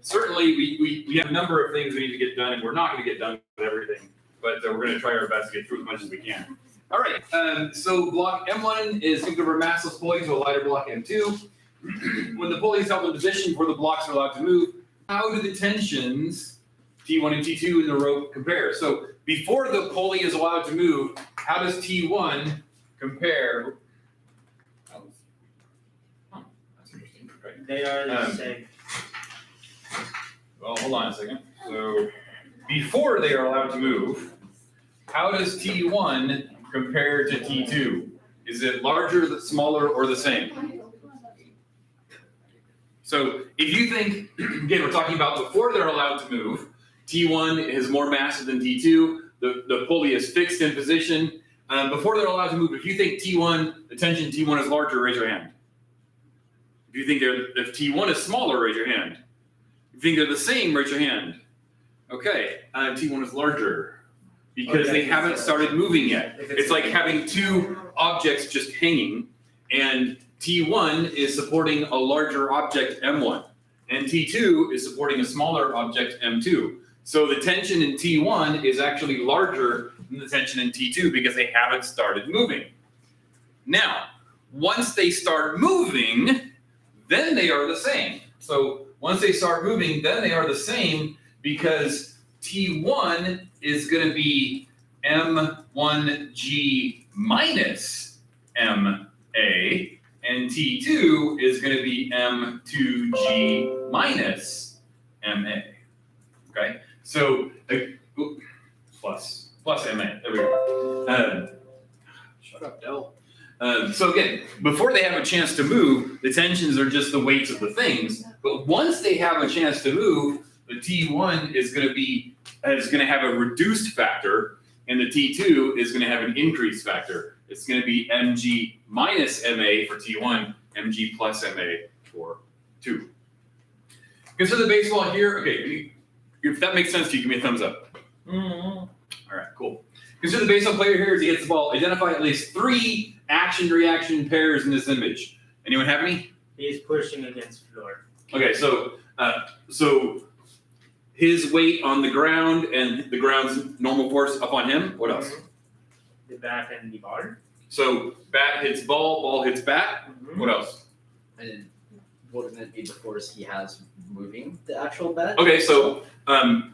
certainly we have a number of things we need to get done, and we're not going to get done with everything, but we're going to try our best to get through as much as we can. All right, so block M1 is hooked over a massless pulley to a lighter block M2. When the pulley is held in position before the blocks are allowed to move, how do the tensions T1 and T2 in the rope compare? So before the pulley is allowed to move, how does T1 compare? That's interesting. Right. They are the same. Well, hold on a second. So before they are allowed to move, how does T1 compare to T2? Is it larger, smaller, or the same? So if you think, again, we're talking about before they're allowed to move, T1 is more massive than T2. The pulley is fixed in position. Before they're allowed to move, if you think T1, the tension T1 is larger, raise your hand. If you think if T1 is smaller, raise your hand. If you think they're the same, raise your hand. Okay, T1 is larger because they haven't started moving yet. It's like having two objects just hanging, and T1 is supporting a larger object M1, and T2 is supporting a smaller object M2. So the tension in T1 is actually larger than the tension in T2 because they haven't started moving. Now, once they start moving, then they are the same. So once they start moving, then they are the same because T1 is going to be M1G minus MA, and T2 is going to be M2G minus MA. Okay, so plus MA. There we go. Shut up, Del. So again, before they have a chance to move, the tensions are just the weights of the things. But once they have a chance to move, the T1 is going to have a reduced factor, and the T2 is going to have an increased factor. It's going to be Mg minus Ma for T1, Mg plus Ma for 2. Consider the baseball here. Okay, if that makes sense to you, give me a thumbs up. Mm-hmm. All right, cool. Consider the baseball player here as he gets the ball. Identify at least 3 action-reaction pairs in this image. Anyone have any? He's pushing against floor. Okay, so his weight on the ground and the ground's normal force up on him. What else? The bat and the ball. So bat hits ball, ball hits bat. Mm-hmm. What else? And wouldn't it be the force he has moving the actual bat? Okay, so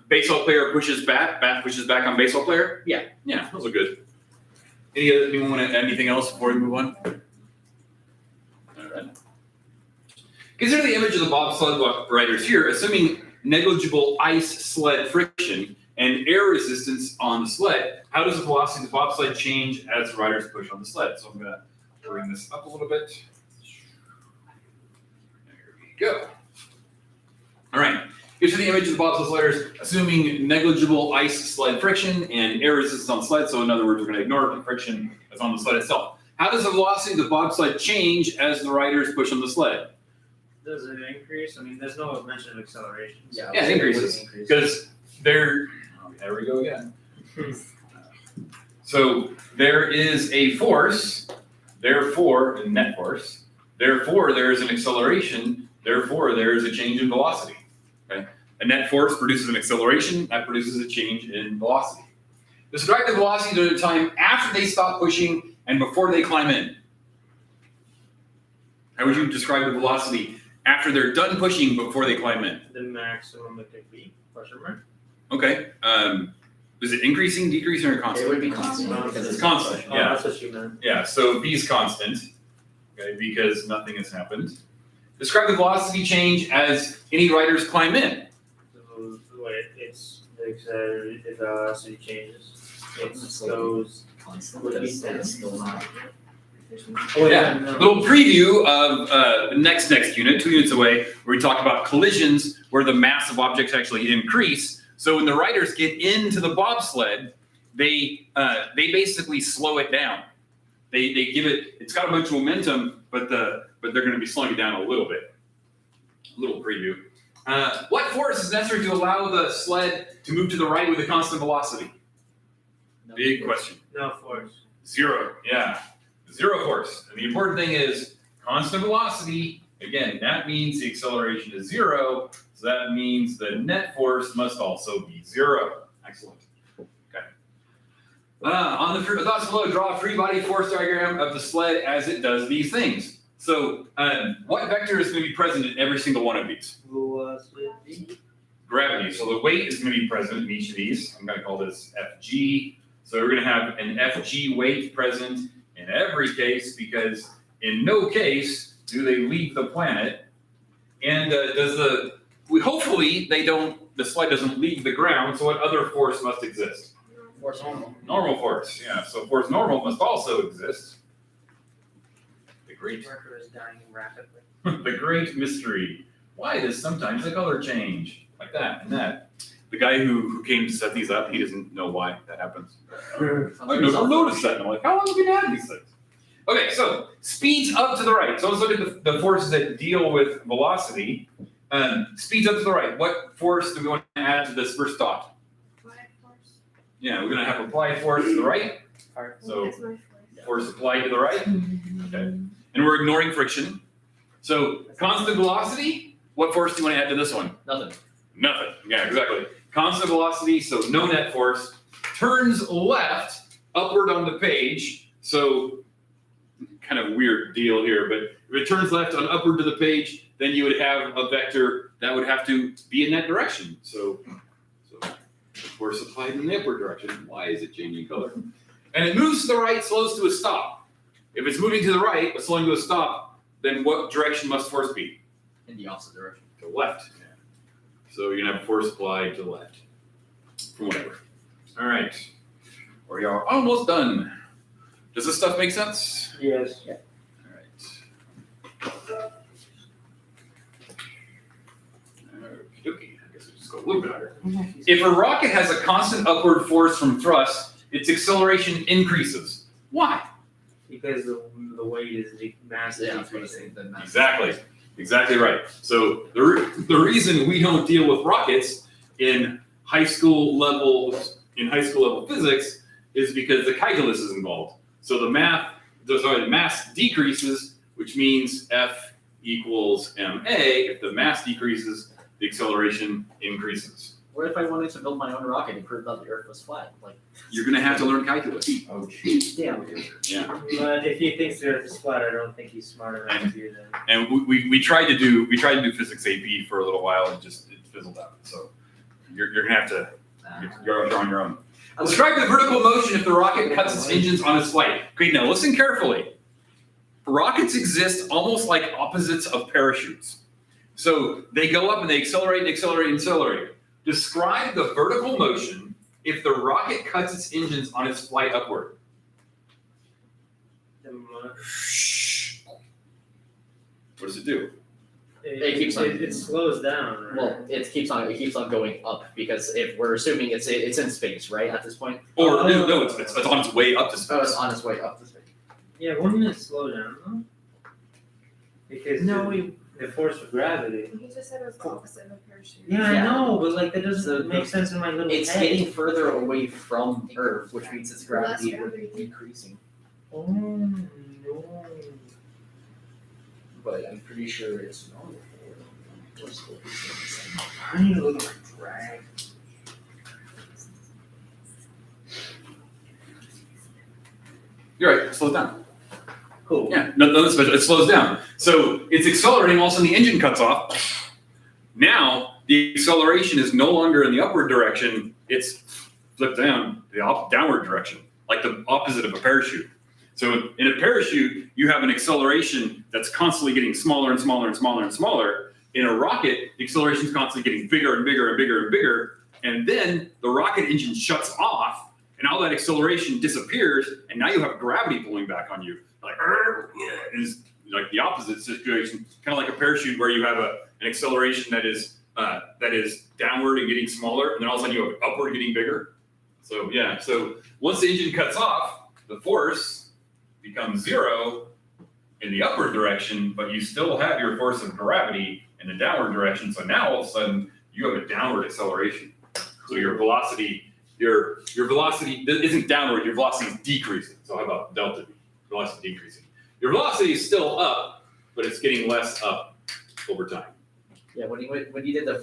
baseball player pushes bat, bat pushes back on baseball player. Yeah. Yeah, those are good. Anyone want to add anything else before we move on? All right. Consider the image of the bobsled riders here, assuming negligible ice sled friction and air resistance on the sled. How does the velocity of the bobsled change as the riders push on the sled? So I'm going to bring this up a little bit. There we go. All right. Here's the image of the bobsled sledders, assuming negligible ice sled friction and air resistance on the sled. So in other words, we're going to ignore the friction that's on the sled itself. How does the velocity of the bobsled change as the riders push on the sled? Does it increase? I mean, there's no mention of acceleration. Yeah, Yeah, it increases because there we go again. So there is a force, therefore, a net force. Therefore, there is an acceleration. Therefore, there is a change in velocity. Okay? A net force produces an acceleration. That produces a change in velocity. Describe the velocity at a time after they stop pushing and before they climb in. How would you describe the velocity after they're done pushing before they climb in? The maximum it could be. Question mark. Okay. Is it increasing, decreasing, or constant? It would be constant. Constant. It's constant. Oh, Yeah. that's what you meant. Yeah. So V is constant. Okay, because nothing has happened. Describe the velocity change as any riders climb in. So wait, it's the velocity changes. It goes. Constant. Would it be That's still not. Oh, Yeah. no. Little preview of next unit, 2 units away, where we talk about collisions where the mass of objects actually increase. So when the riders get into the bobsled, they basically slow it down. They give it. It's got a bunch of momentum, but they're going to be slowing it down a little bit. A little preview. What force is necessary to allow the sled to move to the right with a constant velocity? Big question. No force. 0. Yeah. 0 force. And the important thing is constant velocity Again, that means the acceleration is 0, so that means the net force must also be 0. Excellent. Okay. On the thoughts below, draw a free body force diagram of the sled as it does these things. So, what vector is going to be present in every single one of these? Gravity. So the weight is going to be present in each of these. I'm going to call this Fg. So we're going to have an Fg weight present in every case, because in no case do they leave the planet. And hopefully the sled doesn't leave the ground. So what other force must exist? Force normal. Normal force. Yeah. So force normal must also exist. The great Marker is dying rapidly. the great mystery. Why does sometimes the color change? Like that and that. The guy who came to set these up, he doesn't know why that happens. I never noticed that. And I'm like, how long have you had these things? Okay, so speeds up to the right. So let's look at the forces that deal with velocity. Speeds up to the right. What force do we want to add to this first dot? Applied force. Yeah, we're going to have applied force to the right. So That's my force applied to the right. Okay. And we're ignoring friction. So constant velocity, what force do you want to add to this one? Nothing. Nothing. Yeah, exactly. Constant velocity, so no net force. Turns left, upward on the page. So kind of weird deal here, but if it turns left on upward to the page, then you would have a vector that would have to be in that direction. So force applied in the upward direction. Why is it changing color? And it moves to the right, slows to a stop. If it's moving to the right, but slowing to a stop, then what direction must force be? In the opposite direction. To the left. Yeah. So you're gonna have force applied to the left. From whatever. All right. We are almost done. Does this stuff make sense? Yes. Yeah. All right. Okie dokie. I guess we'll just go a little bit higher. If a rocket has a constant upward force from thrust, its acceleration increases. Why? Because the weight is mass Yeah, I was gonna decreasing. say the mass. Exactly right. So the reason we don't deal with rockets in high school level physics is because the calculus is involved. So the mass decreases, which means F equals ma. If the mass decreases, the acceleration increases. What if I wanted to build my own rocket and prove that the Earth was flat? Like, You're gonna have to learn calculus. Oh, geez. damn. Yeah. But if he thinks the Earth is flat, I don't think he's smart enough to do that. And we tried to do physics AP for a little while and it fizzled out. So you're gonna have to you're on your own. Describe the vertical motion if the rocket cuts its engines on its flight. Okay, now listen carefully. Rockets exist almost like opposites of parachutes. So they go up and they accelerate and accelerate and accelerate. Describe the vertical motion if the rocket cuts its engines on its flight upward. What does it do? It slows down, right? Well, it keeps on going up because if we're assuming it's in space, right? At this point. Or no, it's on its way up to space. Oh, it's on its way up to space. Yeah, wouldn't it slow down though? Because the force of gravity. He just said it was the opposite of a parachute. Yeah, I Yeah. know, but like that doesn't So make sense in my little It's head. getting further away from Earth, which means its gravity Less would gravity. be decreasing. Oh no. But I'm pretty sure it's normal for it. I need to look at my drag. You're right, slow down. Cool. Yeah, nothing special. It slows down. So it's accelerating, all of a sudden the engine cuts off. Now the acceleration is no longer in the upward direction, it's flipped down the downward direction, like the opposite of a parachute. So in a parachute, you have an acceleration that's constantly getting smaller and smaller and smaller and smaller. In a rocket, the acceleration is constantly getting bigger and bigger and bigger and bigger. And then the rocket engine shuts off and all that acceleration disappears. And now you have gravity pulling back on you. Like, it's like the opposite situation, kind of like a parachute where you have an acceleration that is downward and getting smaller. And then all of a sudden you have upward getting bigger. So yeah, so once the engine cuts off, the force becomes zero in the upward direction, but you still have your force of gravity in the downward direction. So now all of a sudden you have a downward acceleration. So your velocity isn't downward, your velocity is decreasing. So how about delta V? Velocity decreasing. Your velocity is still up, but it's getting less up. over time. Yeah, when you did the,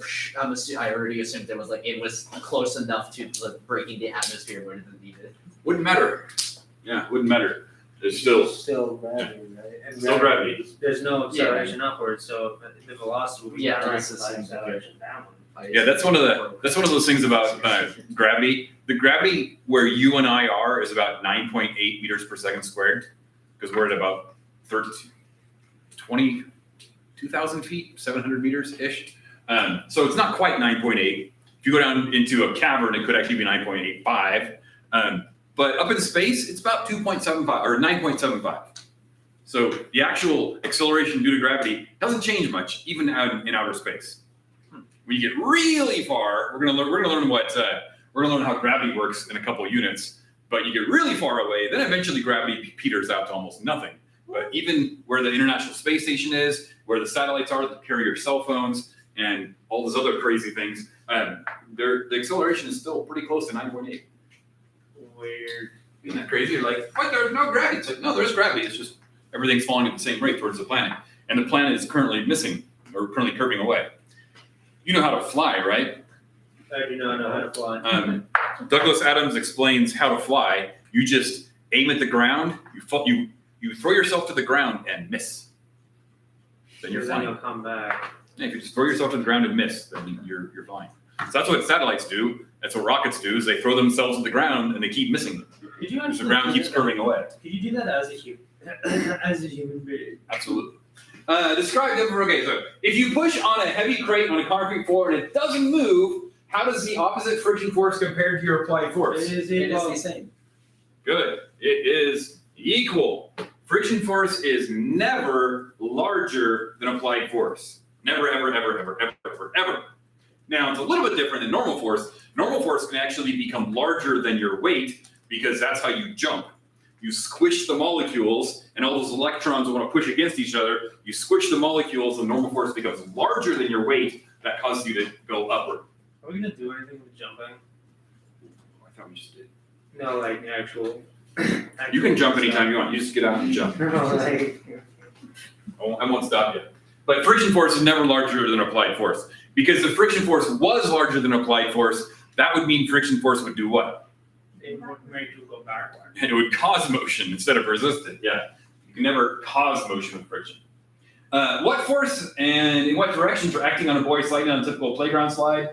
I already assumed it was like it was close enough to like, breaking the atmosphere where it didn't need it. Wouldn't matter. Yeah, wouldn't matter. There's still gravity, right? And still gravity. There's no acceleration upwards, so the velocity will be Yeah, direct that's by the same acceleration downward. Yeah, that's one of those things about gravity. The gravity where you and I are is about 9.8 meters per second squared, because we're at about 22,000 feet, 700 meters ish. So it's not quite 9.8. If you go down into a cavern, it could actually be 9.85. But up in space, it's about 2.75 or 9.75. So the actual acceleration due to gravity doesn't change much, even out in outer space. When you get really far, we're gonna learn how gravity works in a couple of units. But you get really far away, then eventually gravity peters out to almost nothing. But even where the International Space Station is, where the satellites are that carry your cell phones, and all those other crazy things, the acceleration is still pretty close to 9.8. Weird. Isn't that crazy? You're like, what? There's no gravity. It's like, no, there's gravity. It's just everything's falling at the same rate towards the planet. And the planet is currently missing, or currently curving away. You know how to fly, right? I do not know how to fly. Douglas Adams explains how to fly. You just aim at the ground, you throw yourself to the ground and miss. Then you're Then flying. you'll come back. Yeah, if you just throw yourself to the ground and miss, then you're flying. So that's what satellites do. That's what rockets do, is they throw themselves to the ground and they keep missing. Did you Because the ground keeps curving away. Could you do that as a human being? Absolutely. Describe them. Okay, so if you push on a heavy crate on a concrete floor and it doesn't move, how does the opposite friction force compare to your applied force? It is the same. Good. It is equal. Friction force is never larger than applied force. Never, ever, ever, ever, ever, ever, ever. Now, it's a little bit different than normal force. Normal force can actually become larger than your weight because that's how you jump. You squish the molecules, and all those electrons want to push against each other. You squish the molecules, and normal force becomes larger than your weight. That causes you to go upward. Are we gonna do anything with jumping? I thought we just did. No, like actual. You can jump anytime you want. You just get out and jump. No, like. I won't stop you. But friction force is never larger than applied force. Because if friction force was larger than applied force, that would mean friction force would do what? It would make you go backwards. And it would cause motion instead of resist it. Yeah. You can never cause motion with friction. What force and in what directions are acting on a boy sliding on a typical playground slide?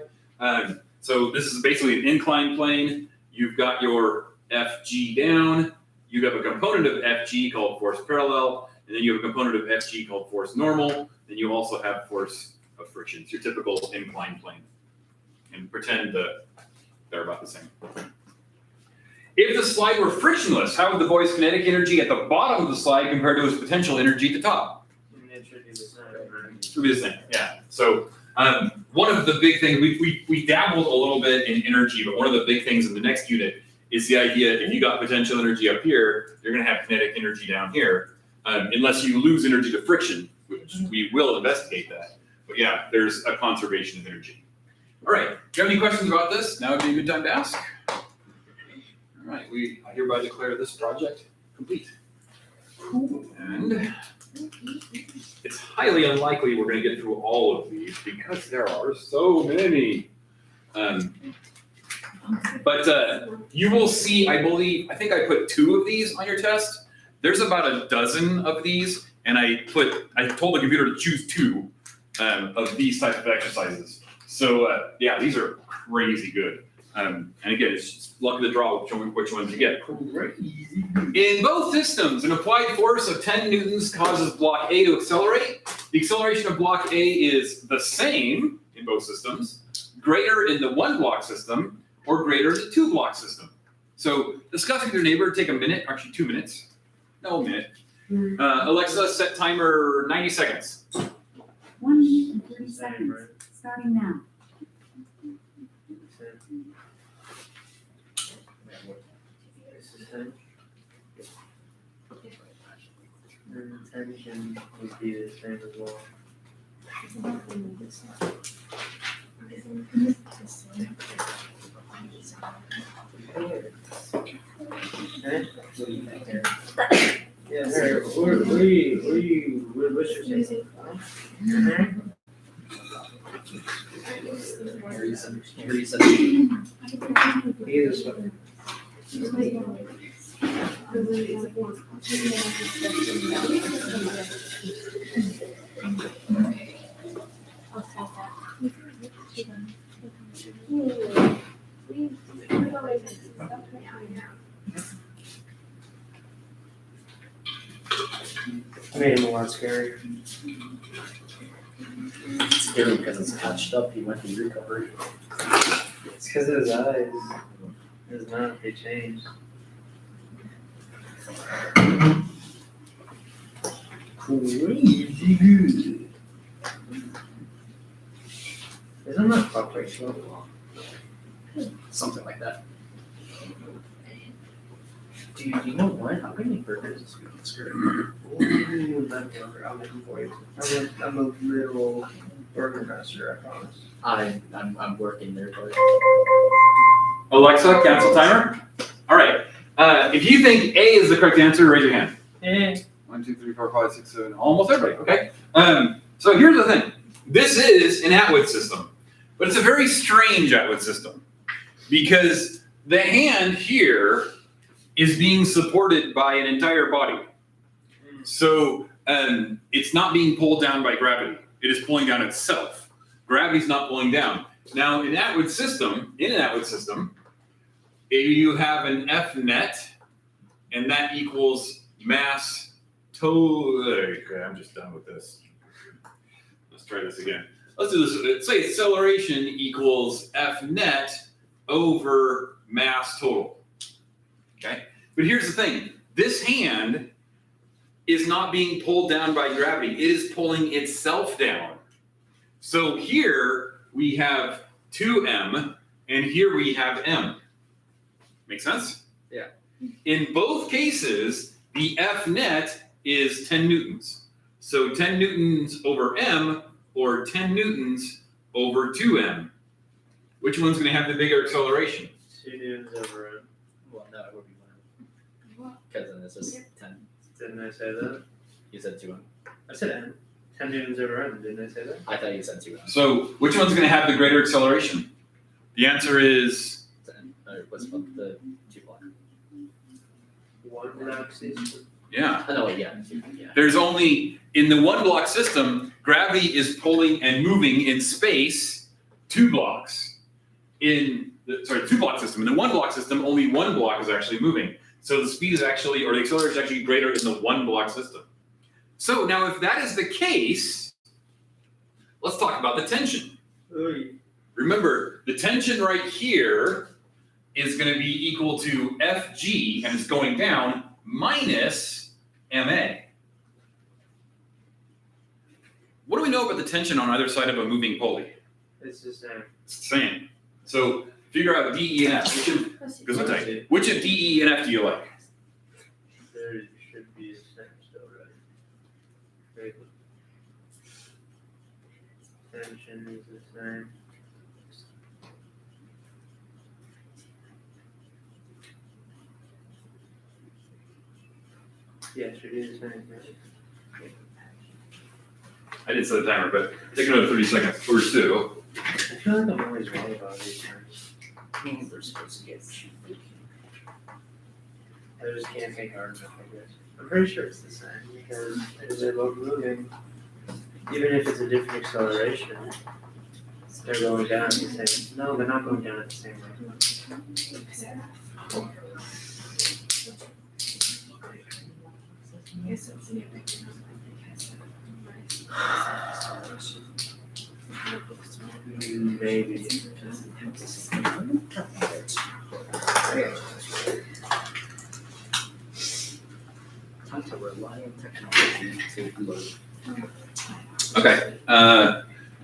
So this is basically an inclined plane. You've got your FG down. You have a component of FG called force parallel. And then you have a component of FG called force normal. Then you also have force of friction. It's your typical inclined plane. And pretend that they're about the same. If the slide were frictionless, how would the boy's kinetic energy at the bottom of the slide compare to his potential energy at the top? It should be the same, right? It should be the same, yeah. So one of the big things, we dabbled a little bit in energy, but one of the big things in the next unit is the idea if you got potential energy up here, you're going to have kinetic energy down here, unless you lose energy to friction, which we will investigate that. But yeah, there's a conservation of energy. All right, do you have any questions about this? Now would be a good time to ask. All right, I hereby declare this project complete. And it's highly unlikely we're going to get through all of these because there are so many. But you will see, I think I put 2 of these on your test. There's about a dozen of these, and I told the computer to choose 2 of these types of exercises. So yeah, these are crazy good. And again, it's just luck of the draw which ones you get. In both systems, an applied force of 10 newtons causes block A to accelerate. The acceleration of block A is the same in both systems, greater in the 1-block system, or greater in the 2-block system. So discuss with your neighbor, take a minute, actually 2 minutes. No, a minute. Alexa, set timer 90 seconds. 1 minute and 30 seconds, starting now. And tension would be the same as well. Yeah, what's your Made him a lot scarier. It's scary because it's patched up, he went through recovery. It's because of his eyes. It's not, they changed. Crazy good. Isn't that clock like so long? Something like that. Dude, you know what? How can you make burgers this week? It's great. Ooh, I'll make them for you. I'm a little burger master, I promise. I'm working there, but Alexa, cancel timer. All right. If you think A is the correct answer, raise your hand. Eh. 1, 2, 3, 4, 5, 6, 7. Almost everybody. Okay. So here's the thing. This is an Atwood system, but it's a very strange Atwood system because the hand here is being supported by an entire body. So it's not being pulled down by gravity. It is pulling down itself. Gravity's not pulling down. Now, in an Atwood system, you have an F net, and that equals mass total. Okay, I'm just done with this. Let's try this again. Let's do this. Let's say acceleration equals F net over mass total. Okay, but here's the thing. This hand is not being pulled down by gravity. It is pulling itself down. So here we have 2m, and here we have m. Make sense? Yeah. In both cases, the F net is 10 newtons. So 10 newtons over m, or 10 newtons over 2m. Which one's going to have the bigger acceleration? 2 newtons over it. well, no, it would be 1. Because then this is 10. Didn't I say that? You said 2. I said M. 10 newtons over M. Didn't I say that? I thought you said 2. So which one's going to have the greater acceleration? The answer is 10. Or what's the 2 block? 1 block system. yeah. Oh, no, wait, yeah. 2, yeah. There's only, in the 1 block system, gravity is pulling and moving in space 2 blocks. In the 2 block system. In the 1 block system, only 1 block is actually moving. So the speed is actually, or the acceleration is actually greater in the 1 block system. So now if that is the case, let's talk about the tension. Oy. Remember, the tension right here is going to be equal to Fg, and it's going down, minus Ma. What do we know about the tension on either side of a moving pulley? It's the same. It's the same. So figure out D, E, and F. Which of D, E, and F do you like? There should be a same still, right? Tension is the same. Yeah, it should be the same. Right? I didn't set a timer, but take another 30 seconds or so. I feel like I'm always wrong about these things. They're supposed to get I just can't think hard enough, I guess. I'm pretty sure it's the same because they're both moving. Even if it's a different acceleration, they're going down at the same. No, they're not going down at the same rate. Maybe. Time to rely on technology to load. Okay.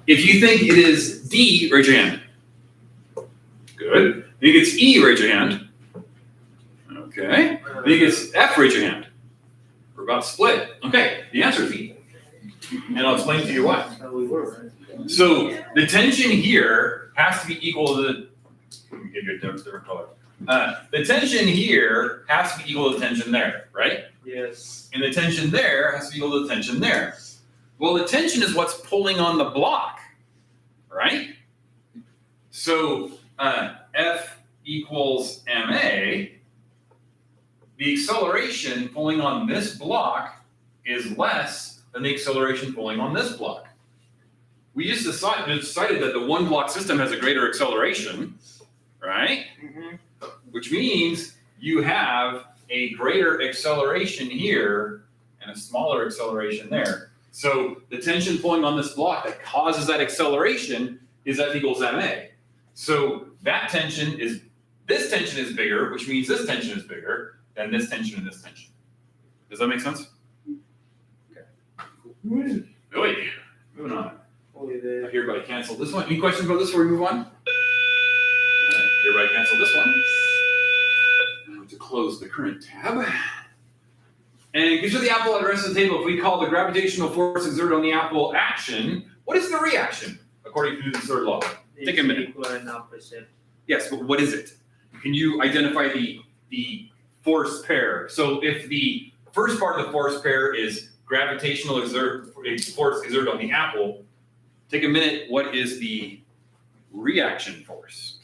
If you think it is D, raise your hand. Good. Think it's E, raise your hand. Okay. Think it's F, raise your hand. We're about to split. Okay. The answer is E. And I'll explain to you why. Oh, we were, right? So the tension here has to be equal to the. Let me give you a different color. The tension here has to be equal to the tension there, right? Yes. And the tension there has to be equal to the tension there. Well, the tension is what's pulling on the block, right? So F equals ma, the acceleration pulling on this block is less than the acceleration pulling on this block. We just decided that the one block system has a greater acceleration, right? Which means you have a greater acceleration here and a smaller acceleration there. So the tension pulling on this block that causes that acceleration is F equals ma. So that tension is, this tension is bigger, which means this tension is bigger than this tension and this tension. Does that make sense? Okay. Really? Moving on. I hereby cancel this one. Any questions about this before we move on? Hereby cancel this one. Now to close the current tab. And consider the apple at the rest of the table. If we call the gravitational force exerted on the apple action, what is the reaction according to Newton's third law? Take a minute. Equal and opposite. Yes, but what is it? Can you identify the force pair? So if the first part of the force pair is gravitational force exerted on the apple, take a minute. What is the reaction force?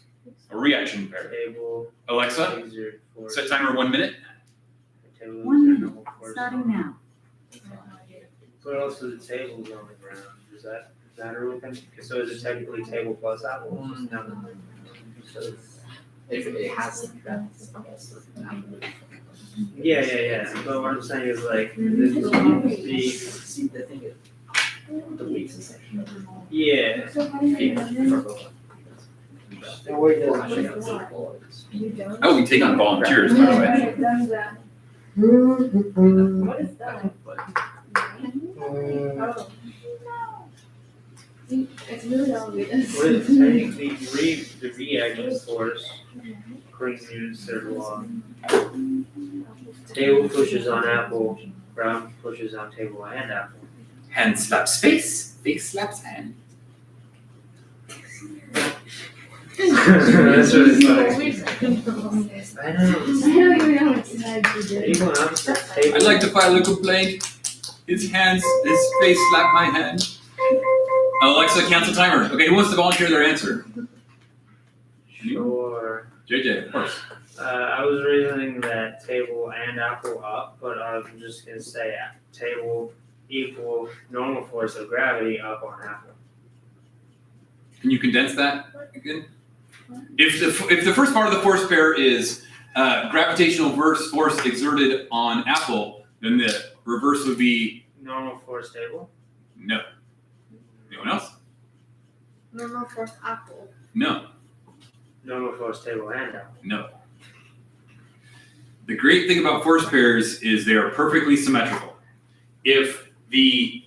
A reaction pair. Table. Alexa, Exert force. set timer 1 minute. Table 1 exert minute, normal force. starting now. But also the table's on the ground. Does that matter with them? So is it technically table plus apple? No. So If it has that. yeah. But what I'm saying is like See, the thing is, the weights is yeah. You don't? Oh, we take on volunteers, by the way. It does that. What is that? Oh. See, it's really obvious. What is saying the reaction force according to Newton's third law. Table pushes on apple, ground pushes on table and apple. Hand slaps face, face slaps hand. That's what it's like. I know. I don't even know what side you did. Table and opposite table. I'd like to file a complaint. His face slapped my hand. Alexa, cancel timer. Okay, who wants to volunteer their answer? Sure. JJ, of course. I was reasoning that table and apple up, but I'm just gonna say table equal normal force of gravity up on apple. Can you condense that again? If the first part of the force pair is gravitational force exerted on apple, then the reverse would be Normal force table? no. Anyone else? Normal force apple. No. Normal force table and apple. No. The great thing about force pairs is they are perfectly symmetrical. If the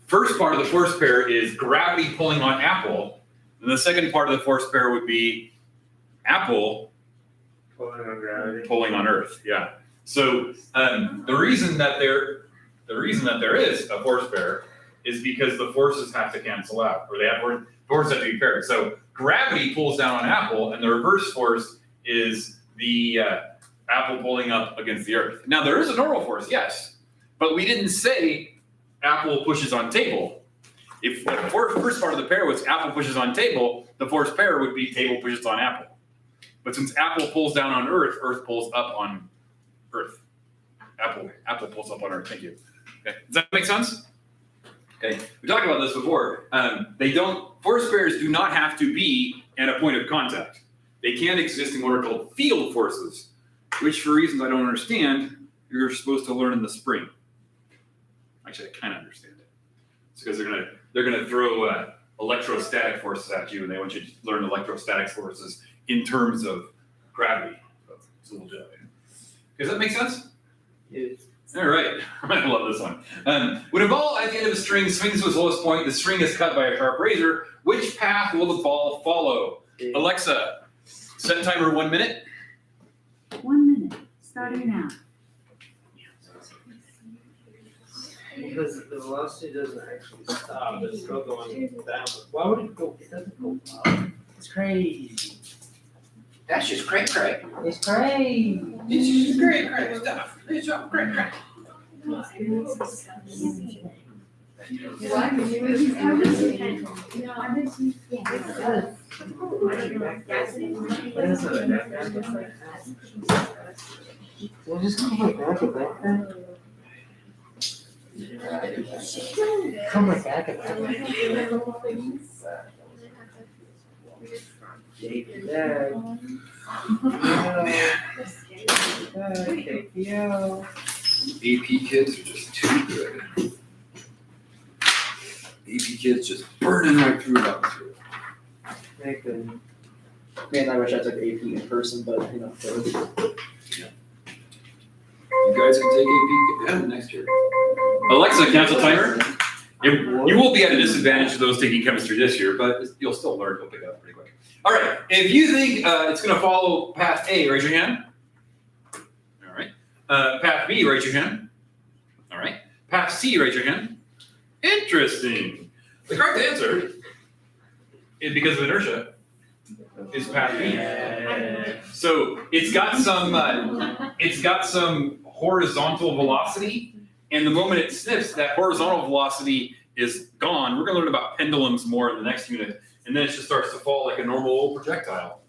first part of the force pair is gravity pulling on apple, then the second part of the force pair would be apple Pulling on gravity. pulling on Earth. Yeah. So the reason that there is a force pair is because the forces have to cancel out, or forces have to be paired. So gravity pulls down on apple, and the reverse force is the apple pulling up against the Earth. Now there is a normal force, yes, but we didn't say apple pushes on table. If the first part of the pair was apple pushes on table, the force pair would be table pushes on apple. But since apple pulls down on Earth, Earth pulls up on Earth. Apple pulls up on Earth. Thank you. Okay. Does that make sense? Okay. We talked about this before. Force pairs do not have to be at a point of contact. They can exist in what are called field forces, which for reasons I don't understand, you're supposed to learn in the spring. Actually, I kind of understand it. It's because they're gonna throw electrostatic forces at you, and they want you to learn electrostatic forces in terms of gravity. So we'll do that. Does that make sense? Yes. All right, I love this one. When a ball at the end of a string swings to its lowest point, the string is cut by a sharp razor. Which path will the ball follow? Yeah. Alexa, set timer 1 minute. 1 minute, starting now. Because the velocity doesn't actually stop, it's still going down. Why would it go? It doesn't go up. It's crazy. That's just crack. It's crazy. It's just crack stuff. It's all crack. What? We'll just come back and back. Come back and back. Take it back. Take it out. AP kids are just too good. AP kids just burning right through that. Make them. Man, I wish I took AP in person, but you know. You guys can take AP next year. Alexa, cancel timer. You will be at a disadvantage to those taking chemistry this year, but you'll still learn. You'll pick it up pretty quick. All right. If you think it's going to follow path A, raise your hand. All right. Path B, raise your hand. All right. Path C, raise your hand. Interesting. The correct answer, is because of inertia, is path B. So it's got some horizontal velocity, and the moment it sniffs, that horizontal velocity is gone. We're going to learn about pendulums more in the next unit, and then it just starts to fall like a normal old projectile.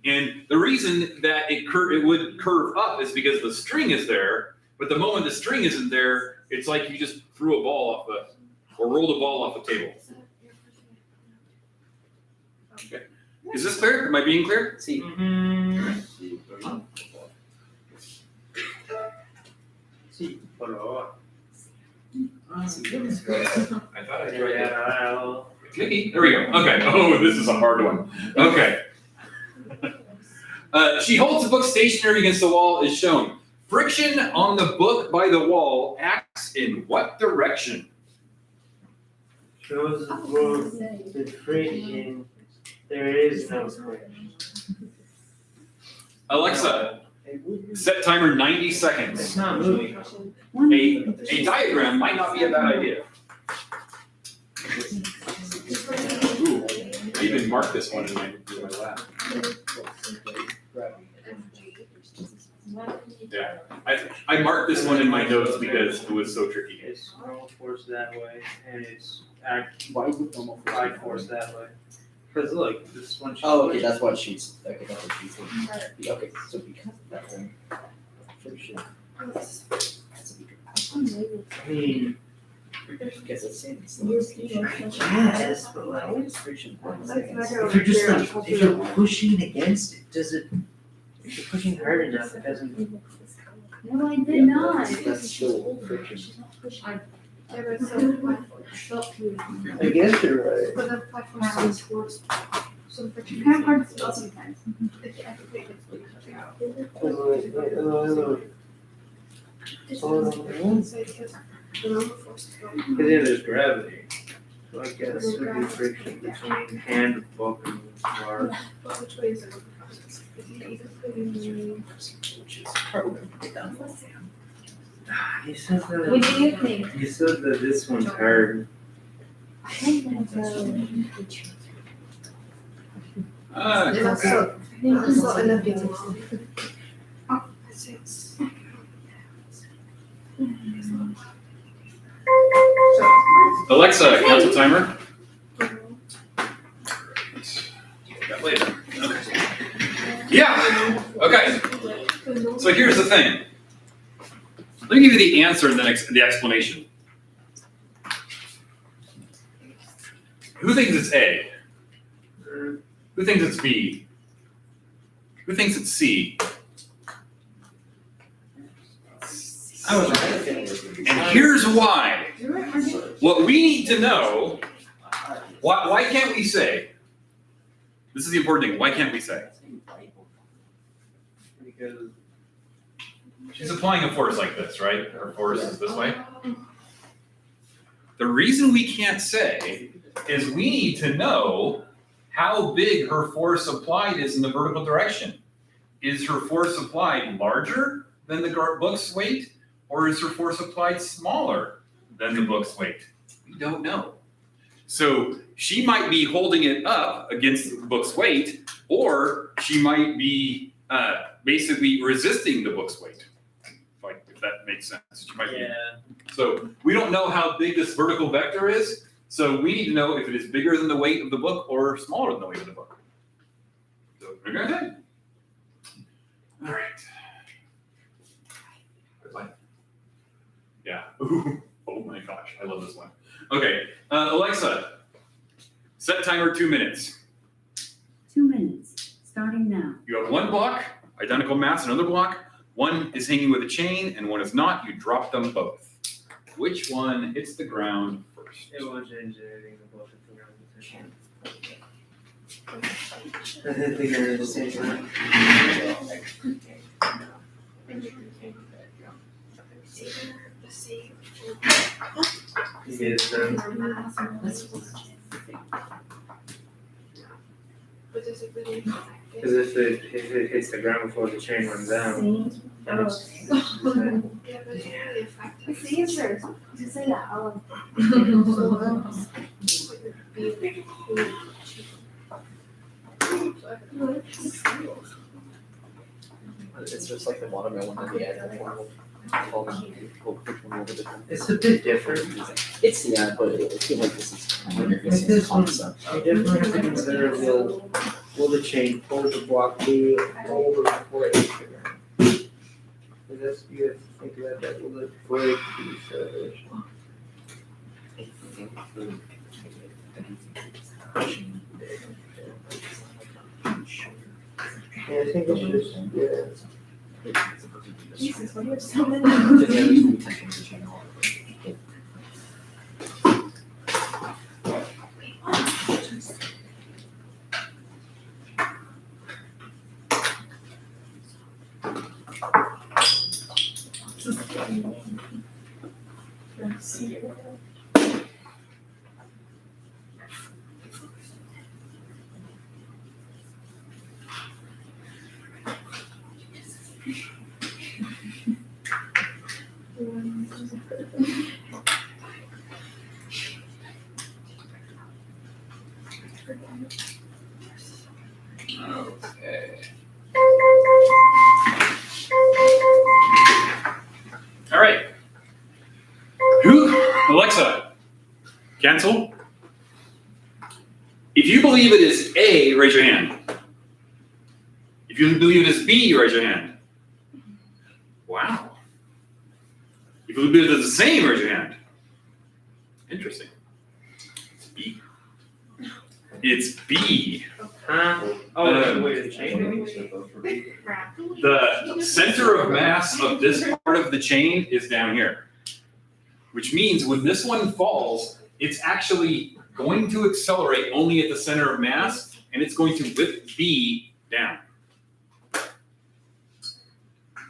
And the reason that it would curve up is because the string is there, but the moment the string isn't there, it's like you just threw a ball off or rolled a ball off a table. Okay. Is this clear? Am I being clear? See, Sí, por favor. I thought I tried that. Yeah. Maybe. There we go. Okay. Oh, this is a hard one. Okay. She holds the book stationary against the wall as shown. Friction on the book by the wall acts in what direction? Shows the book the friction. There is no friction. Alexa, set timer 90 It's seconds. not moving. A diagram might not be a bad idea. Ooh, I even marked this one in my lab. Yeah, I marked this one in my notes because it was so tricky. It's normal force that way, and it's act why would normal side force that way. Because look, this one. Oh, okay, that's what she's. Okay, that's what she's thinking. Okay, so because of that then friction. That's I mean, I guess it's same. It's yes, but like, what is friction? if you're just like, if you're pushing against it, does it? If you're pushing hard enough, it doesn't. No, I did not. That's still friction. I guess you're right. But the platform is force. So the friction. Kind of hard to spell sometimes. Because yeah, there's gravity. So I guess it would be friction between hand, book, and bar. Which way is it? You said What that. do you think? You said that this one's hard. Alexa, cancel timer. That later. Okay. Yeah. Okay. So here's the thing. Let me give you the answer and the explanation. Who thinks it's A? Who thinks it's B? Who thinks it's C? I was right. And here's why. What we need to know, why can't we say? This is the important thing. Why can't we say? Because She's applying a force like this, right? Her force is this way. The reason we can't say is we need to know how big her force applied is in the vertical direction. Is her force applied larger than the book's weight, or is her force applied smaller than the book's weight? We don't know. So she might be holding it up against the book's weight, or she might be basically resisting the book's weight. If that makes sense. You might be- Yeah. So we don't know how big this vertical vector is, so we need to know if it is bigger than the weight of the book or smaller than the weight of the book. So we're gonna do. All right. Goodbye. Yeah. Ooh. Oh my gosh, I love this one. Okay, Alexa, set timer 2 minutes. 2 minutes, starting now. You have one block, identical mass, another block. One is hanging with a chain and one is not. You drop them both. Which one hits the ground first? It won't change anything about the program position. I think they're at the same time. You get it done. Because if it hits the ground before the chain runs out, then it's It's easier to say that out. It's just like the watermelon and the egg. Which one will be different? it's a bit different. It's, yeah, but I feel like this is kind of With this one, concept. you definitely have to consider will the chain pull the block over before it hits the ground? Because that's, you have to think about that, will it break the acceleration? Yeah, I think it's just, yeah. Jesus, what are so many? Okay. All right. Alexa, cancel. If you believe it is A, raise your hand. If you believe it is B, raise your hand. Wow. If you believe it is the same, raise your hand. Interesting. It's B. It's B. Huh? Oh, wait, the chain? The center of mass of this part of the chain is down here. Which means when this one falls, it's actually going to accelerate only at the center of mass, and it's going to whip B down.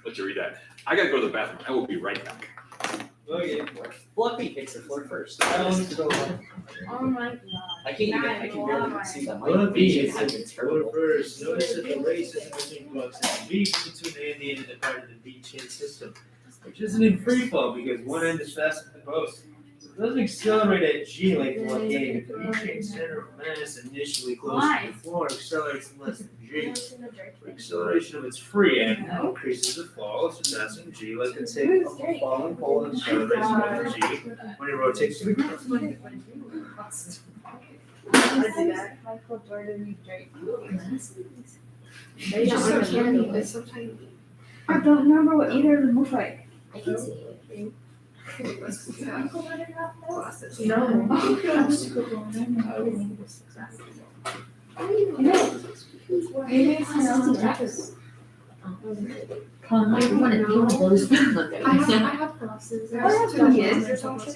Let you read that. I gotta go to the bathroom. I will be right back. Okay. Lucky hits the floor first. I want to go. Oh my god. I can't barely see that. My Well, B vision is has been the terrible. first. Notice that the race is between blocks and B between A and the end of the part of the B chain system, which isn't in free fall because one end is faster than both. So it doesn't accelerate at G like the one A. If the B chain center of mass initially close to the floor accelerates less than G. The acceleration of its free end increases the fall, surpassing G like the tip of a falling pole and accelerates more than G when it rotates to the ground. Michael Jordan Drake. They just so tiny, but so tiny. I don't remember what either of them look like. I can see it. No. Maybe it's I have those. I have glasses. I have two kids. or something.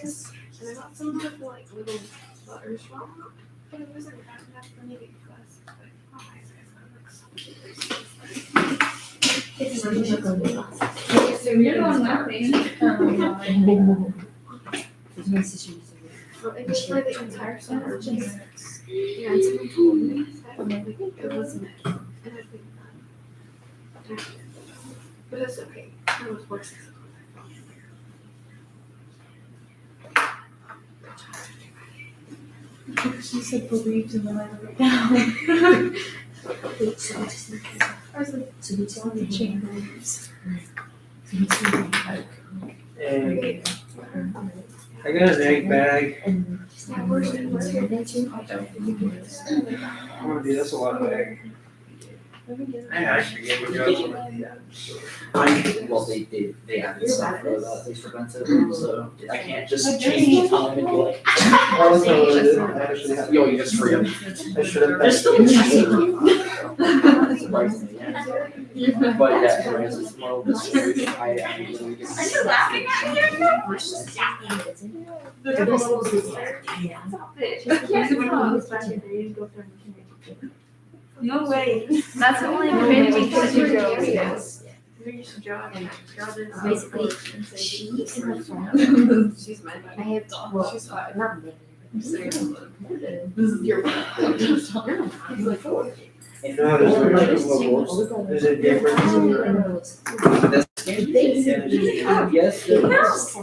And I got some with like little butters from them, but it wasn't bad enough for me to get glasses. But oh my God, So you're going that way. so it was for the entire summer. Just yeah, and someone told me that it wasn't it, and I think that. But it's okay. It was worse. She said believes in the light of it down. I was like, So it's on the chambers. So it's like Egg. I got an egg bag. Yeah, where's it? Where's it? Oh, dude, that's a lot of egg. I forget what goes on. Well, they added stuff for the place for Benson, so I can't just change the time and be like, Oh, that's not what I did. I actually had. yo, you just free them. I should have. They're still surprisingly, yeah. But yeah, anyways, it's more of the story. I literally just. Are you laughing at me? No way. That's only cringy because you go. You're used to jogging. Basically, she and her friend. She's my I have, well, She's five. not me. This is your You know how there's levels? There's a difference in the. Yes,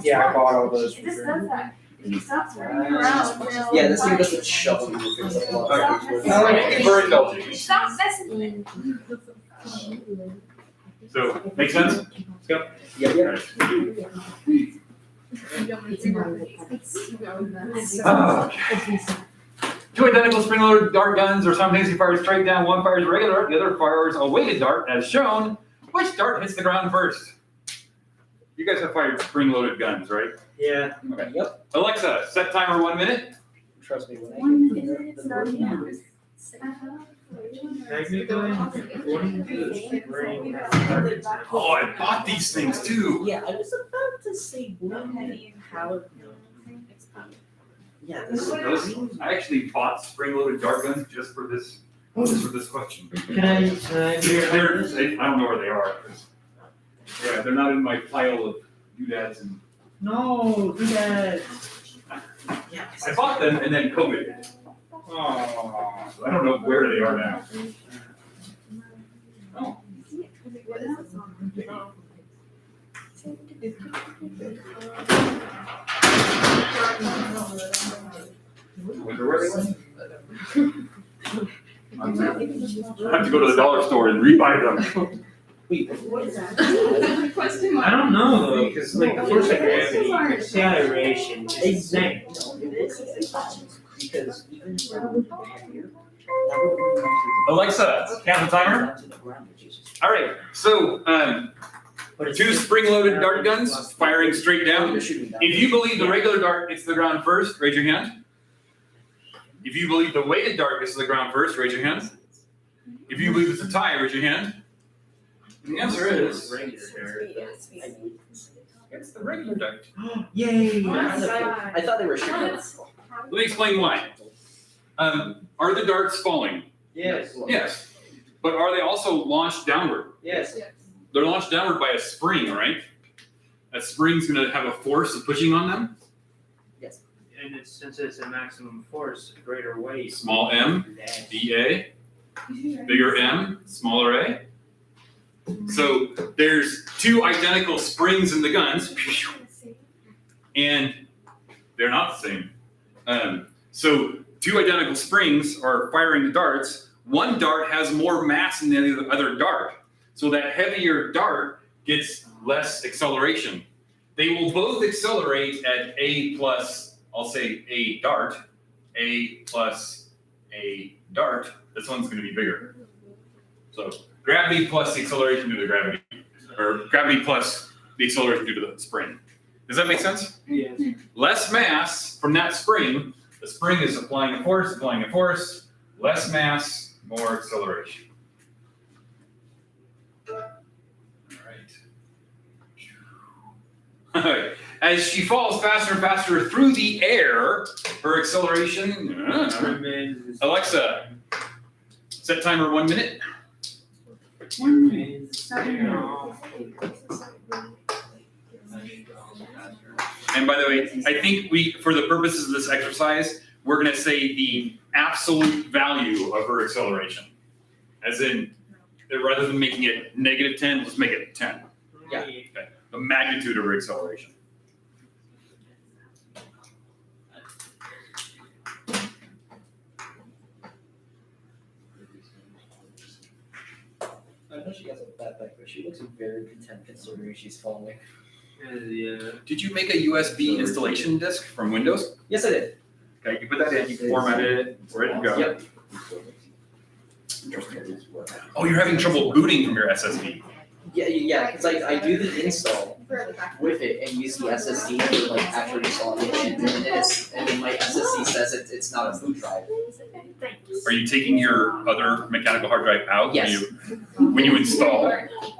Yeah, I bought all those. It just does that. He stops running around. yeah, this thing doesn't shovel you things like a lot of things. I like it. Very indulgent. Stop messing with me. So, make sense? Yep, yep. Two identical spring-loaded dart guns are simultaneously fired straight down. One fires a regular dart, the other fires a weighted dart, as shown. Which dart hits the ground first? You guys have fired spring-loaded guns, right? Yeah. Okay. Yep, Alexa, set timer 1 minute. trust me when I. 1 minute, 30 hours. Technically, according to the spring. Oh, I bought these things too. Yeah, I was about to say, how. Yeah, this is. I actually bought spring-loaded dart guns just for this question. Can I I don't know where they are. 'Cause, yeah, they're not in my pile of doodads and. No, do that. I bought them and then COVID hit. Oh. So I don't know where they are now. Oh, What is this on? wonder where they went. I have to go to the dollar store and rebuy them. Wait, What is that? Question mark. I don't know though, because like the force of gravity, acceleration is insane. because even if I would have heavier, that would have Alexa, count the timer. to the ground, which is just. All right, so But it's two spring-loaded dart guns firing straight down. You're shooting down. If you believe the regular dart hits the ground first, raise your hand. If you believe the weighted dart gets to the ground first, raise your hand. If you believe it's a tie, raise your hand. And the answer is it's the regular dart. Yay! I thought they were shooting. Let me explain why. Are the darts falling? Yes, Yes. But are they also launched downward? yes. They're launched downward by a spring, right? That spring's gonna have a force of pushing on them. And it's, since it's a maximum force, greater weight. Small m, dA, bigger M, smaller a. So there's two identical springs in the guns, and they're not the same. So two identical springs are firing the darts. One dart has more mass than the other dart. So that heavier dart gets less acceleration. They will both accelerate at a plus, I'll say a dart, a plus a dart. This one's gonna be bigger. So gravity plus the acceleration due to gravity, or gravity plus the acceleration due to the spring. Does that make sense? Yes. Less mass from that spring. The spring is applying a force, less mass, more acceleration. All right. As she falls faster and faster through the air, her acceleration. Alexa, set timer 1 minute. 1 minute, 30 hours. And by the way, I think for the purposes of this exercise, we're going to say the absolute value of her acceleration. As in, rather than making it -10, let's make it 10. Yeah. Okay. The magnitude of her acceleration. I know she has a bad back, but she looks very content considering she's falling. Yeah. Did you make a USB installation disk from Windows? Yes, I did. Okay, you put that in, you formatted it, it's ready to go. Yep. Oh, you're having trouble booting from your SSD. Yeah, because I do the install with it and use the SSD for like after installation, and then my SSD says it's not a boot drive. Are you taking your other mechanical hard drive out Yes. when you install?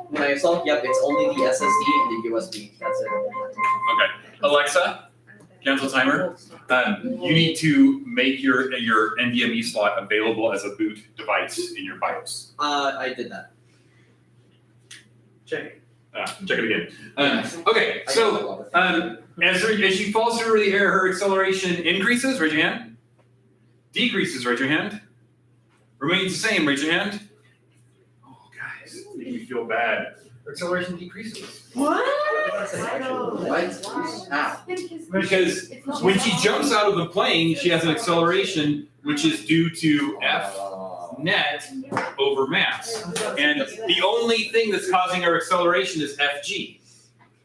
When I install, yep, it's only the SSD and the USB. That's it. Okay, Alexa, cancel timer. You need to make your NVMe slot available as a boot device in your BIOS. I did that. Check. Check it again. Okay, so as she falls through the air, her acceleration increases. Raise your hand. Decreases. Raise your hand. Remains the same. Raise your hand. Oh, guys, make me feel bad. Her acceleration decreases. What? What? How? Because when she jumps out of the plane, she has an acceleration which is due to F net over mass. And the only thing that's causing her acceleration is Fg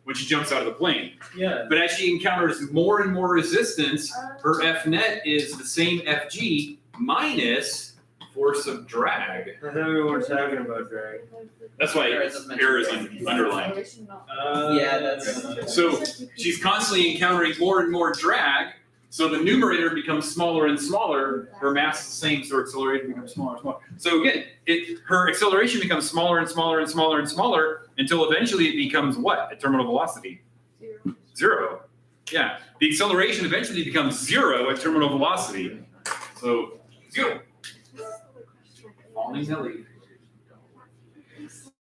when she jumps out of the plane. Yeah. But as she encounters more and more resistance, her F net is the same Fg minus force of drag. I thought we weren't talking about drag. That's why Error is error is underlined. Yeah, that's. So she's constantly encountering more and more drag. So the numerator becomes smaller and smaller. Her mass is the same, so her acceleration becomes smaller and smaller. So again, her acceleration becomes smaller and smaller and smaller and smaller until eventually it becomes what? At terminal velocity? Zero. Yeah. The acceleration eventually becomes zero at terminal velocity. So zero. Falling Nelly.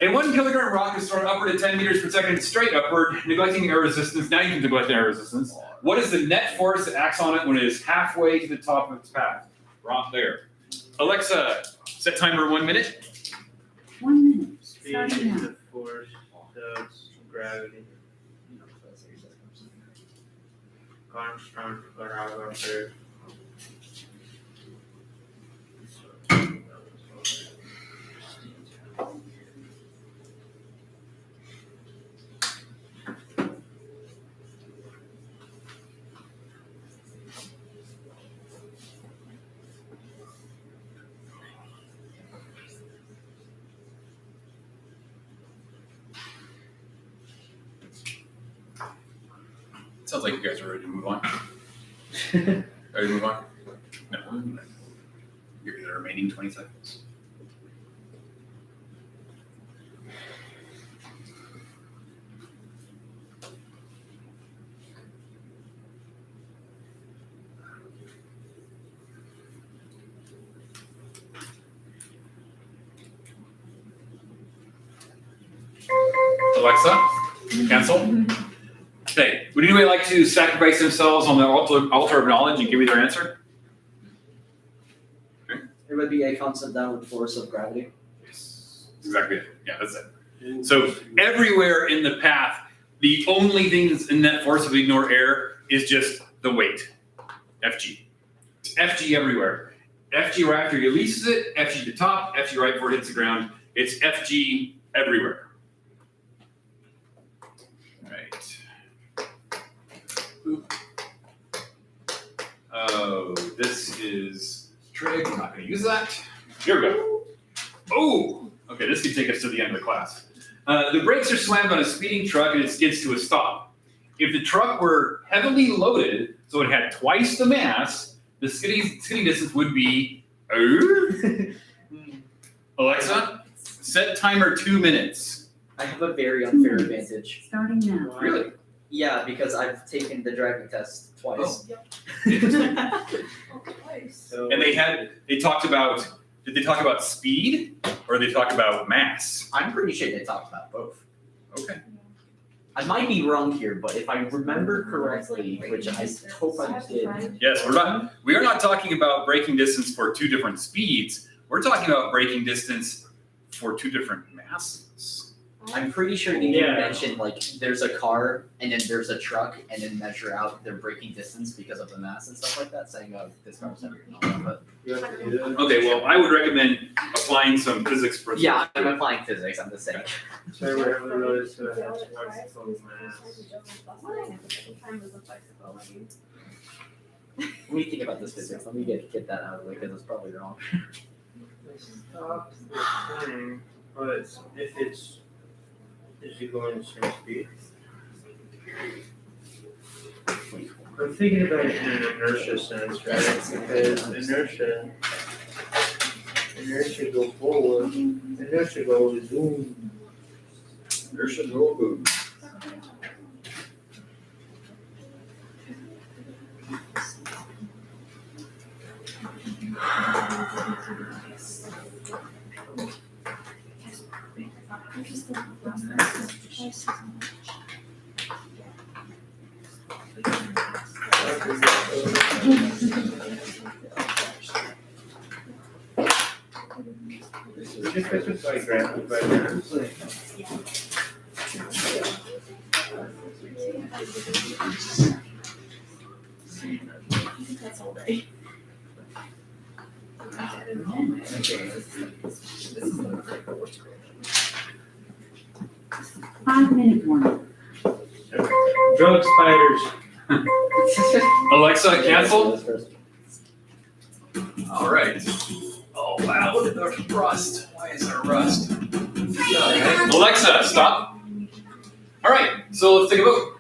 A 1 kilogram rock is thrown upward at 10 meters per second straight upward, neglecting air resistance. Now you can neglect air resistance. What is the net force that acts on it when it is halfway to the top of its path? Right there. Alexa, set timer 1 minute. 1 minute, Speed starting is now. the force of gravity. Constant parameter. Sounds like you guys are ready to move on. Ready to move on? No. Give me the remaining 20 seconds. Alexa, cancel. Okay, would anybody like to sacrifice themselves on the altar of knowledge and give me their answer? It would be a constant downward force of gravity. Yes, exactly it. Yeah, that's it. So everywhere in the path, the only thing that's in that force if we ignore air is just the weight, Fg. It's Fg everywhere. Fg right after he releases it, Fg to top, Fg right before it hits the ground. It's Fg everywhere. Right. Boop. Oh, this is trig. I'm not going to use that. Here we go. Oh, okay, this can take us to the end of the class. The brakes are slammed on a speeding truck and it skids to a stop. If the truck were heavily loaded, so it had twice the mass, the skidding distance would be. Alexa, set timer 2 minutes. I have a very unfair advantage. Starting now. Really? Yeah, because I've taken the driving test twice. Interesting. So And they talked about, did they talk about speed or did they talk about mass? I'm pretty sure they talked about both. Okay. I might be wrong here, but if I remember correctly, which I hope I did. Yes, we are not talking about braking distance for two different speeds. We're talking about braking distance for two different masses. I'm pretty sure you Yeah. mentioned like there's a car and then there's a truck and then measure out their braking distance because of the mass and stuff like that, saying this car's heavier and all that, but You have to do that. Okay, well, I would recommend applying some physics principles. yeah, I'm applying physics, I'm just saying. So wherever the road is, so it has flexible mass. When we think about this physics, let me get that out of the way because it's probably wrong. It stops the thing, but if you go in the same speed. I'm thinking about it in an inertia sense, right? Because inertia go forward, inertia goes zoom. Inertia go boom. We just got to by gravity by grams. That's all right. 5-minute warning. Drug spiders. Alexa, cancel. All right. Oh wow, look at the rust. Why is there rust? Alexa, stop. All right, so let's take a vote.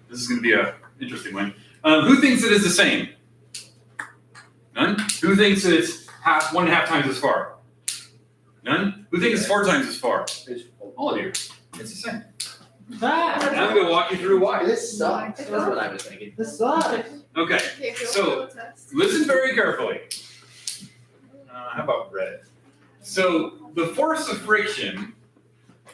This is going to be an interesting one. Who thinks it is the same? None? Who thinks it's 1.5 times as far? None? Who thinks it's 4 times as far? All of you. It's the same. And I'm going to walk you through why. This sucks, that's what I was thinking. This sucks. Okay, Okay, So- listen very carefully. How about red? So the force of friction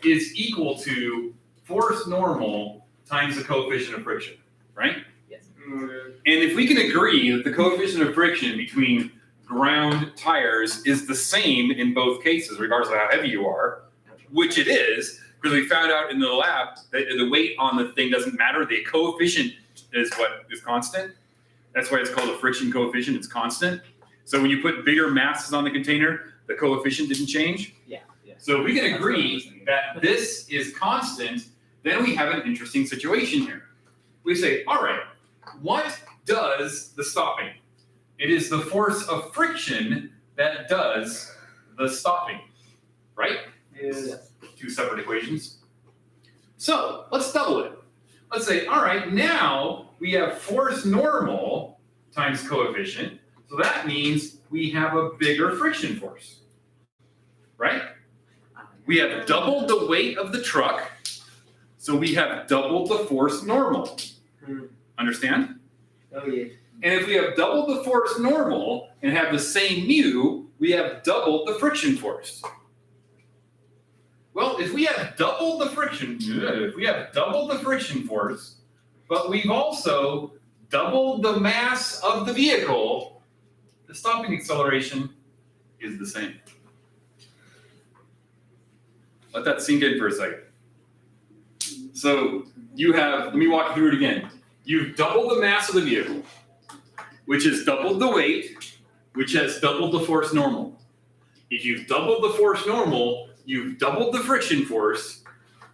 is equal to force normal times the coefficient of friction, right? Yes. And if we can agree that the coefficient of friction between ground tires is the same in both cases, regardless of how heavy you are, which it is, because we found out in the lab that the weight on the thing doesn't matter. The coefficient is what is constant. That's why it's called a friction coefficient. It's constant. So when you put bigger masses on the container, the coefficient didn't change. Yeah. So if we can agree that this is constant, then we have an interesting situation here. We say, all right, what does the stopping? It is the force of friction that does the stopping, right? Is 2 separate equations. So let's double it. Let's say, all right, now we have force normal times coefficient. So that means we have a bigger friction force, right? We have doubled the weight of the truck, so we have doubled the force normal. Understand? oh yeah. And if we have doubled the force normal and have the same mu, we have doubled the friction force. Well, if we have doubled the friction force, but we've also doubled the mass of the vehicle, the stopping acceleration is the same. Let that sink in for a second. So you have, let me walk you through it again. You've doubled the mass of the vehicle, which has doubled the weight, which has doubled the force normal. If you've doubled the force normal, you've doubled the friction force.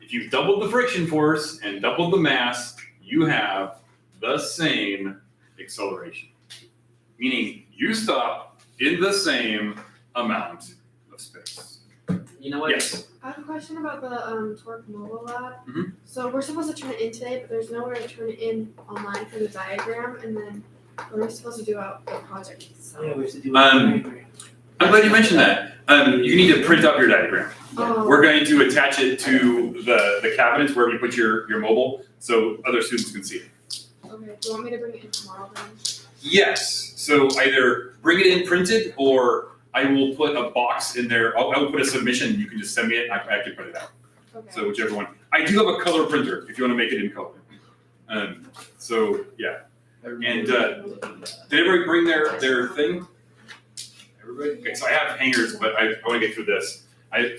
If you've doubled the friction force and doubled the mass, you have the same acceleration. Meaning you stop in the same amount of space. You know what? Yes. I have a question about the torque mobile lab. Mhm. So we're supposed to turn it in today, but there's nowhere to turn it in online for the diagram, and then what are we supposed to do about the project? Oh, yeah, we have to do I'm glad you mentioned that. You need to print up your diagram. Oh. We're going to attach it to the cabinets wherever you put your mobile so other students can see it. Okay, do you want me to bring it in tomorrow then? Yes. So either bring it in printed or I will put a box in there. I will put a submission. You can just send me it. I can print it out. Okay. So whichever one. I do have a color printer if you want to make it in color. So yeah. And did everybody bring their thing? Everybody? Okay, so I have hangers, but I want to get through this.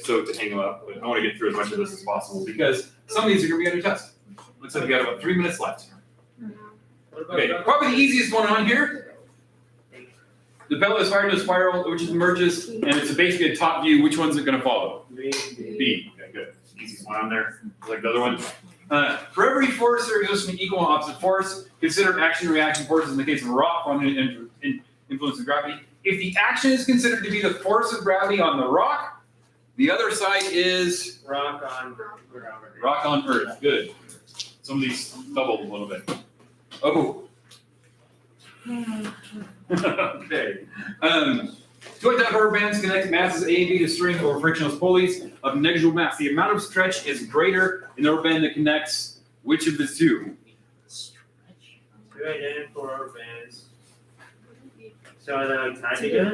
So to hang them up, but I want to get through as much of this as possible because some of these are going to be under test. Looks like we got about 3 minutes left. Okay, probably the easiest one on here. The pellet is fired into a spiral, which emerges, and it's basically a top view. Which one's it going to follow? B. Okay, good. Easiest one on there. Like the other one. For every force there exists an equal and opposite force. Consider action and reaction forces in the case of a rock on an influence of gravity. If the action is considered to be the force of gravity on the rock, the other side is Rock on Earth. Good. Some of these doubled a little bit. Oh. Okay. Two rubber bands connect masses A and B to string or frictionless pulleys of negligible mass. The amount of stretch is greater in the rubber band that connects which of the two? Two identical rubber bands. So are they like tied together?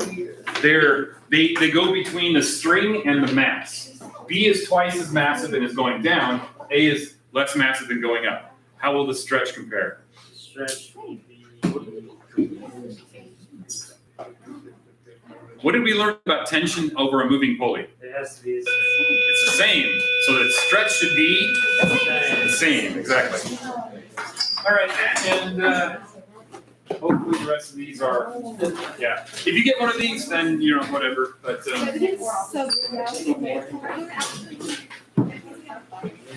They go between the string and the mass. B is twice as massive and is going down. A is less massive and going up. How will the stretch compare? Stretch. What did we learn about tension over a moving pulley? It has to be the It's the same. So the stretch should be the same. Exactly. All right, and hopefully the rest of these are, yeah. If you get one of these, then whatever. But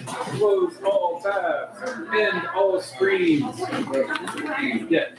close all tabs, end all screens. Yeah.